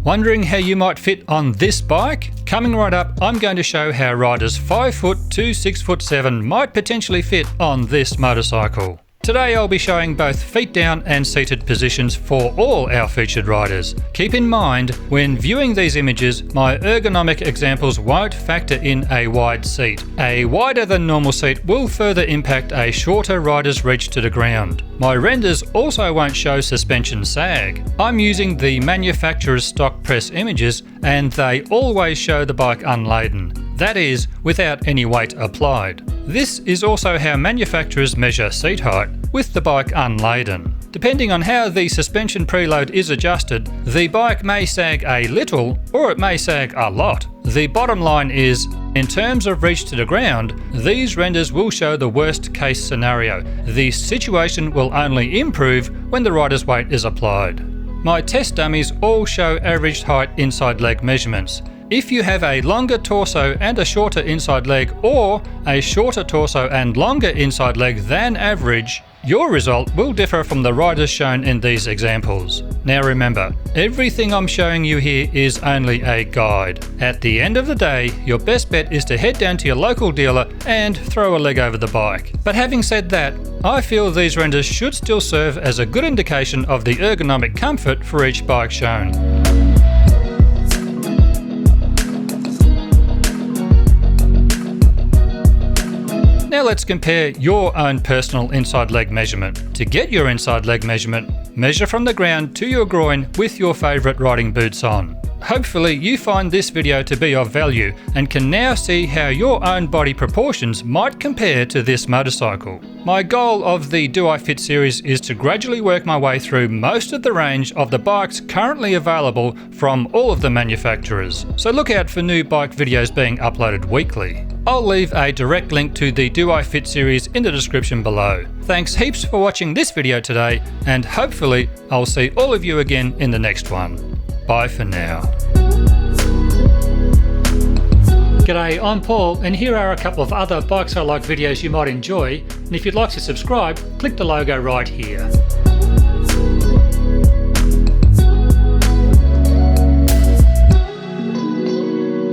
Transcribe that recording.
Wondering how you might fit on this bike? Coming right up, I'm going to show how riders 5 foot to 6'7" might potentially fit on this motorcycle. Today I'll be showing both feet down and seated positions for all our featured riders. Keep in mind, when viewing these images, my ergonomic examples won't factor in a wide seat. A wider than normal seat will further impact a shorter rider's reach to the ground. My renders also won't show suspension sag. I'm using the manufacturer's stock press images and they always show the bike unladen. That is, without any weight applied. This is also how manufacturers measure seat height, with the bike unladen. Depending on how the suspension preload is adjusted, the bike may sag a little or it may sag a lot. The bottom line is, in terms of reach to the ground, these renders will show the worst case scenario. The situation will only improve when the rider's weight is applied. My test dummies all show averaged height inside leg measurements. If you have a longer torso and a shorter inside leg, or a shorter torso and longer inside leg than average, your result will differ from the riders shown in these examples. Now remember, everything I'm showing you here is only a guide. At the end of the day, your best bet is to head down to your local dealer and throw a leg over the bike. But having said that, I feel these renders should still serve as a good indication of the ergonomic comfort for each bike shown. Now let's compare your own personal inside leg measurement. To get your inside leg measurement, measure from the ground to your groin with your favourite riding boots on. Hopefully you find this video to be of value and can now see how your own body proportions might compare to this motorcycle. My goal of the Do I Fit series is to gradually work my way through most of the range of the bikes currently available from all of the manufacturers. So look out for new bike videos being uploaded weekly. I'll leave a direct link to the Do I Fit series in the description below. Thanks heaps for watching this video today, and hopefully I'll see all of you again in the next one. Bye for now. G'day, I'm Paul, and here are a couple of other Bikes I Like videos you might enjoy, and if you'd like to subscribe, click the logo right here.